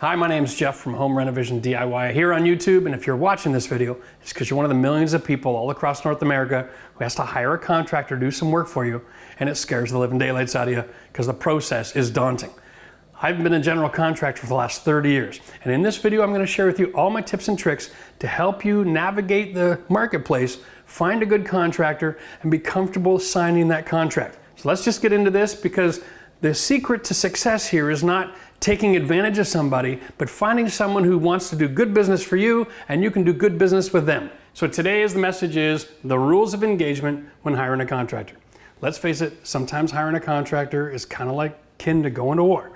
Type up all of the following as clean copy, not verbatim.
Hi, my name's Jeff from Home Renovation DIY here on YouTube, and if you're watching this video, it's because you're one of the millions of people all across North America who has to hire a contractor to do some work for you, and it scares the living daylights out of you because the process is daunting. I've been a general contractor for the last 30 years, and in this video I'm going to share with you all my tips and tricks to help you navigate the marketplace, find a good contractor, and be comfortable signing that contract. So let's just get into this, because the secret to success here is not taking advantage of somebody, but finding someone who wants to do good business for you and you can do good business with them. So today's message is the rules of engagement when hiring a contractor. Let's face it, sometimes hiring a contractor is kind of like kin to going to war.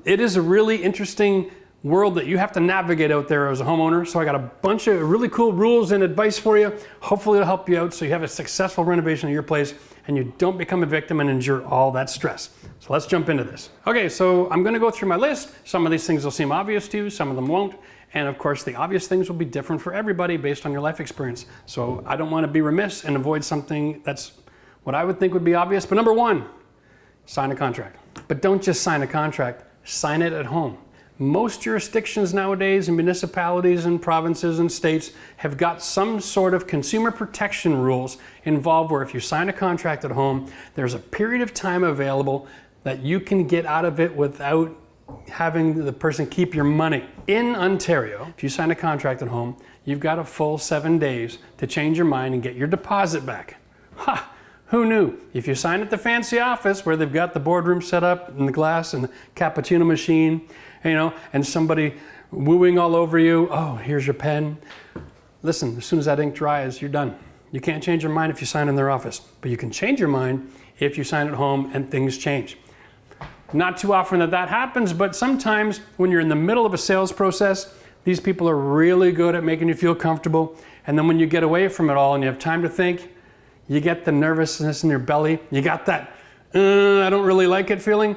It is a really interesting world that you have to navigate out there as a homeowner. So I got a bunch of really cool rules and advice for you. Hopefully it'll help you out so you have a successful renovation of your place and you don't become a victim and endure all that stress. So let's jump into this. Okay, so I'm gonna go through my list. Some of these things will seem obvious to you, some of them won't. And of course, the obvious things will be different for everybody based on your life experience. So I don't wanna be remiss and avoid something that's what I would think would be obvious. But number one, sign a contract. But don't just sign a contract, sign it at home. Most jurisdictions nowadays and municipalities and provinces and states have got some sort of consumer protection rules involved where if you sign a contract at home, there's a period of time available that you can get out of it without having the person keep your money. In Ontario, if you sign a contract at home, you've got a full 7 days to change your mind and get your deposit back. Ha! Who knew? If you sign at the fancy office where they've got the boardroom set up and the glass and the cappuccino machine, and somebody wooing all over you, oh, here's your pen. Listen, as soon as that ink dries, you're done. You can't change your mind if you sign in their office, but you can change your mind if you sign at home and things change. Not too often that happens, but sometimes when you're in the middle of a sales process, these people are really good at making you feel comfortable. And then when you get away from it all and you have time to think, you get the nervousness in your belly, you got that, I don't really like it feeling.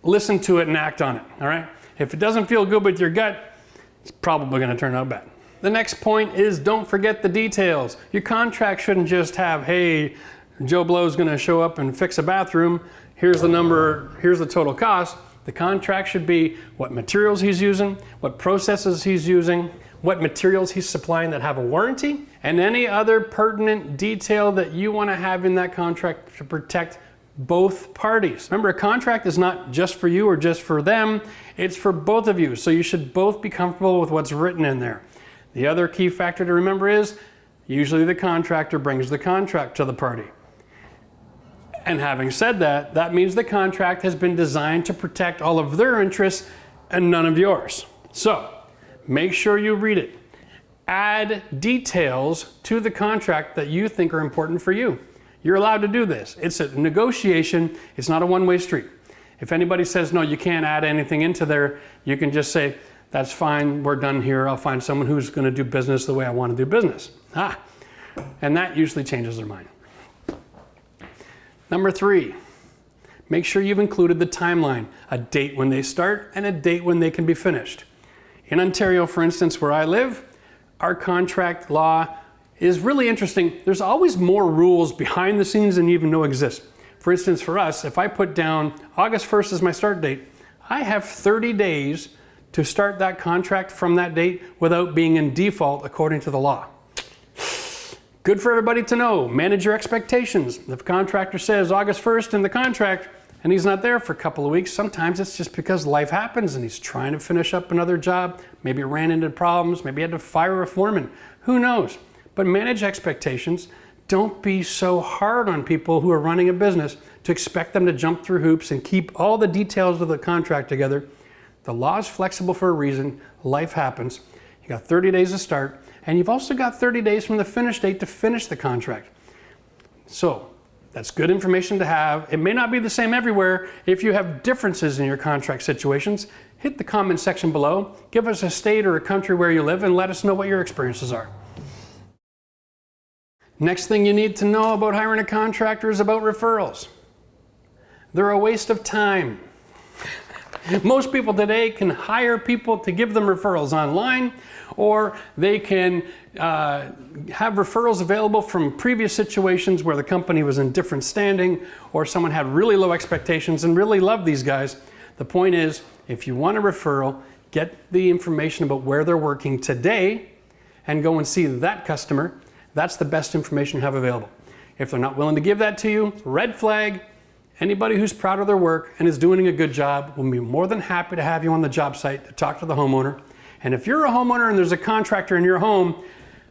Listen to it and act on it, all right? If it doesn't feel good with your gut, it's probably gonna turn out bad. The next point is don't forget the details. Your contract shouldn't just have, hey, Joe Blow's gonna show up and fix a bathroom, here's the number, here's the total cost. The contract should be what materials he's using, what processes he's using, what materials he's supplying that have a warranty, and any other pertinent detail that you wanna have in that contract to protect both parties. Remember, a contract is not just for you or just for them, it's for both of you. So you should both be comfortable with what's written in there. The other key factor to remember is usually the contractor brings the contract to the party. And having said that, that means the contract has been designed to protect all of their interests and none of yours. So make sure you read it. Add details to the contract that you think are important for you. You're allowed to do this. It's a negotiation. It's not a one-way street. If anybody says, no, you can't add anything into there, you can just say, that's fine, we're done here. I'll find someone who's going to do business the way I want to do business. And that usually changes their mind. Number three, make sure you've included the timeline, a date when they start and a date when they can be finished. In Ontario, for instance, where I live, our contract law is really interesting. There's always more rules behind the scenes than you even know exist. For instance, for us, if I put down August 1st as my start date, I have 30 days to start that contract from that date without being in default according to the law. Good for everybody to know. Manage your expectations. If a contractor says August 1st in the contract and he's not there for a couple of weeks, sometimes it's just because life happens and he's trying to finish up another job. Maybe ran into problems, maybe had to fire a foreman. Who knows? But manage expectations. Don't be so hard on people who are running a business to expect them to jump through hoops and keep all the details of the contract together. The law is flexible for a reason. Life happens. You got 30 days to start, and you've also got 30 days from the finish date to finish the contract. So that's good information to have. It may not be the same everywhere. If you have differences in your contract situations, hit the comment section below. Give us a state or a country where you live and let us know what your experiences are. Next thing you need to know about hiring a contractor is about referrals. They're a waste of time. Most people today can hire people to give them referrals online, or they can have referrals available from previous situations where the company was in different standing, or someone had really low expectations and really loved these guys. The point is, if you want a referral, get the information about where they're working today and go and see that customer. That's the best information you have available. If they're not willing to give that to you, red flag. Anybody who's proud of their work and is doing a good job will be more than happy to have you on the job site to talk to the homeowner. And if you're a homeowner and there's a contractor in your home,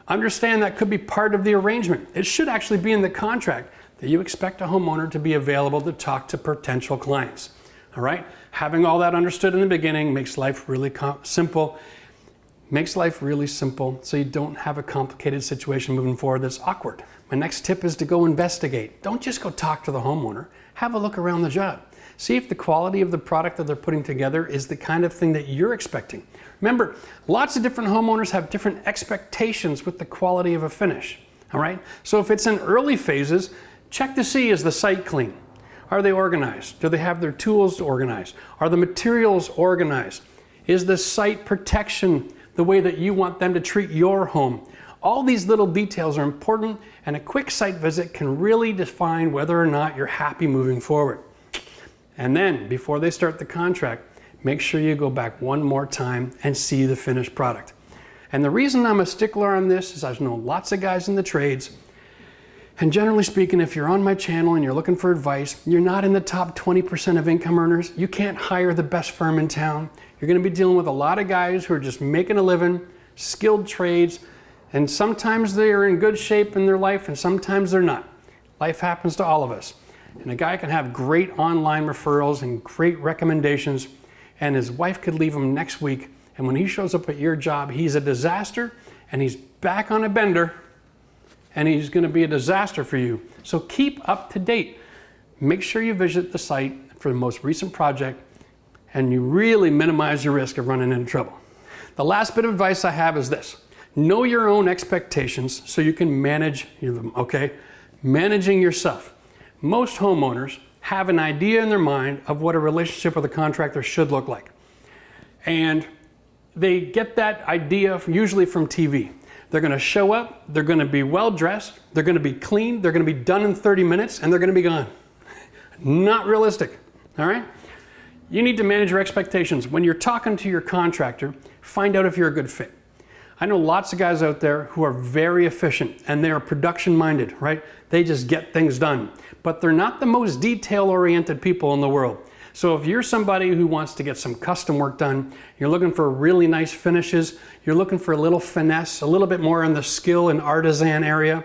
understand that could be part of the arrangement. It should actually be in the contract that you expect a homeowner to be available to talk to potential clients. All right? Having all that understood in the beginning makes life really simple. Makes life really simple so you don't have a complicated situation moving forward that's awkward. My next tip is to go investigate. Don't just go talk to the homeowner. Have a look around the job. See if the quality of the product that they're putting together is the kind of thing that you're expecting. Remember, lots of different homeowners have different expectations with the quality of a finish. All right? So if it's in early phases, check to see, is the site clean? Are they organized? Do they have their tools organized? Are the materials organized? Is the site protection the way that you want them to treat your home? All these little details are important, and a quick site visit can really define whether or not you're happy moving forward. And then, before they start the contract, make sure you go back one more time and see the finished product. And the reason I'm a stickler on this is I've known lots of guys in the trades, and generally speaking, if you're on my channel and you're looking for advice, you're not in the top 20% of income earners, you can't hire the best firm in town. You're going to be dealing with a lot of guys who are just making a living, skilled trades, and sometimes they're in good shape in their life and sometimes they're not. Life happens to all of us. And a guy can have great online referrals and great recommendations, and his wife could leave him next week, and when he shows up at your job, he's a disaster and he's back on a bender and he's going to be a disaster for you. So keep up to date. Make sure you visit the site for the most recent project, and you really minimize your risk of running into trouble. The last bit of advice I have is this. Know your own expectations so you can manage them, okay? Managing yourself. Most homeowners have an idea in their mind of what a relationship with a contractor should look like. And they get that idea usually from TV. They're going to show up, they're going to be well dressed, they're going to be clean, they're going to be done in 30 minutes, and they're going to be gone. Not realistic, all right? You need to manage your expectations. When you're talking to your contractor, find out if you're a good fit. I know lots of guys out there who are very efficient and they are production minded, right? They just get things done, but they're not the most detail oriented people in the world. So if you're somebody who wants to get some custom work done, you're looking for really nice finishes, you're looking for a little finesse, a little bit more in the skill and artisan area,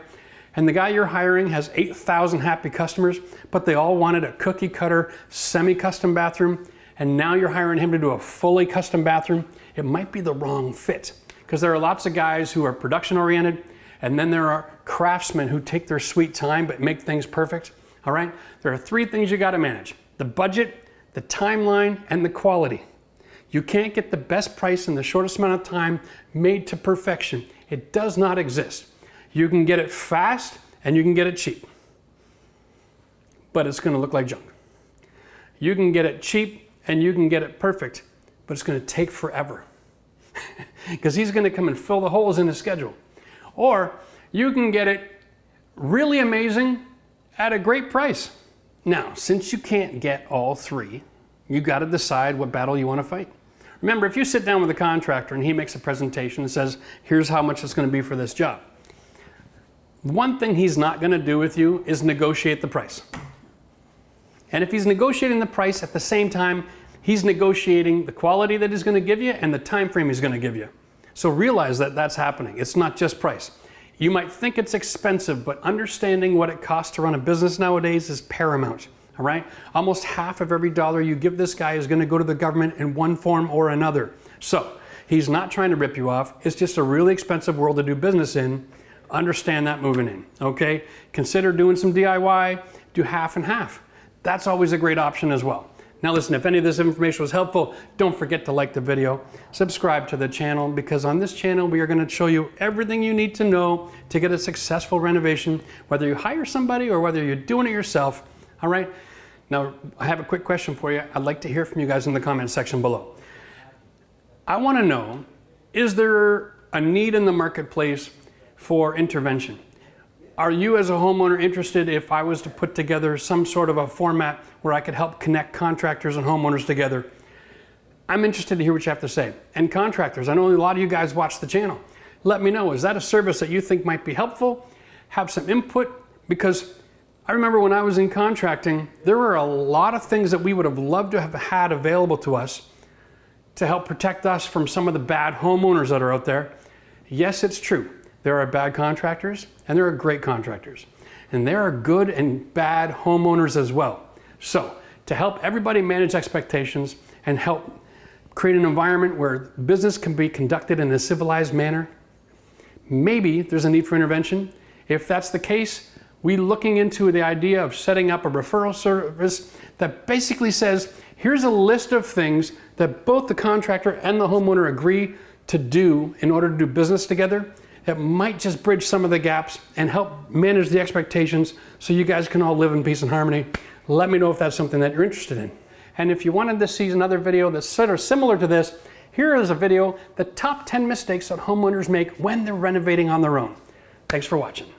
and the guy you're hiring has 8,000 happy customers, but they all wanted a cookie cutter, semi-custom bathroom, and now you're hiring him to do a fully custom bathroom, it might be the wrong fit. Because there are lots of guys who are production oriented, and then there are craftsmen who take their sweet time but make things perfect, all right? There are three things you gotta manage: the budget, the timeline, and the quality. You can't get the best price in the shortest amount of time made to perfection. It does not exist. You can get it fast and you can get it cheap, but it's gonna look like junk. You can get it cheap and you can get it perfect, but it's gonna take forever because he's gonna come and fill the holes in his schedule. Or you can get it really amazing at a great price. Now, since you can't get all three, you got to decide what battle you want to fight. Remember, if you sit down with a contractor and he makes a presentation and says, here's how much it's going to be for this job, one thing he's not going to do with you is negotiate the price. And if he's negotiating the price at the same time, he's negotiating the quality that he's going to give you and the time frame he's going to give you. So realize that that's happening. It's not just price. You might think it's expensive, but understanding what it costs to run a business nowadays is paramount, all right? Almost half of every dollar you give this guy is gonna go to the government in one form or another. So he's not trying to rip you off. It's just a really expensive world to do business in. Understand that moving in, okay? Consider doing some DIY, do half and half. That's always a great option as well. Now listen, if any of this information was helpful, don't forget to like the video, subscribe to the channel, because on this channel we are going to show you everything you need to know to get a successful renovation, whether you hire somebody or whether you're doing it yourself. All right? Now, I have a quick question for you. I'd like to hear from you guys in the comment section below. I want to know, is there a need in the marketplace for intervention? Are you as a homeowner interested if I was to put together some sort of a format where I could help connect contractors and homeowners together? I'm interested to hear what you have to say. And contractors, I know a lot of you guys watch the channel. Let me know, is that a service that you think might be helpful? Have some input, because I remember when I was in contracting, there were a lot of things that we would have loved to have had available to us to help protect us from some of the bad homeowners that are out there. Yes, it's true. There are bad contractors and there are great contractors. And there are good and bad homeowners as well. So, to help everybody manage expectations and help create an environment where business can be conducted in a civilized manner, maybe there's a need for intervention. If that's the case, we're looking into the idea of setting up a referral service that basically says, here's a list of things that both the contractor and the homeowner agree to do in order to do business together. That might just bridge some of the gaps and help manage the expectations so you guys can all live in peace and harmony. Let me know if that's something that you're interested in. And if you wanted to see another video that's sort of similar to this, here is a video, the top 10 mistakes that homeowners make when they're renovating on their own. Thanks for watching.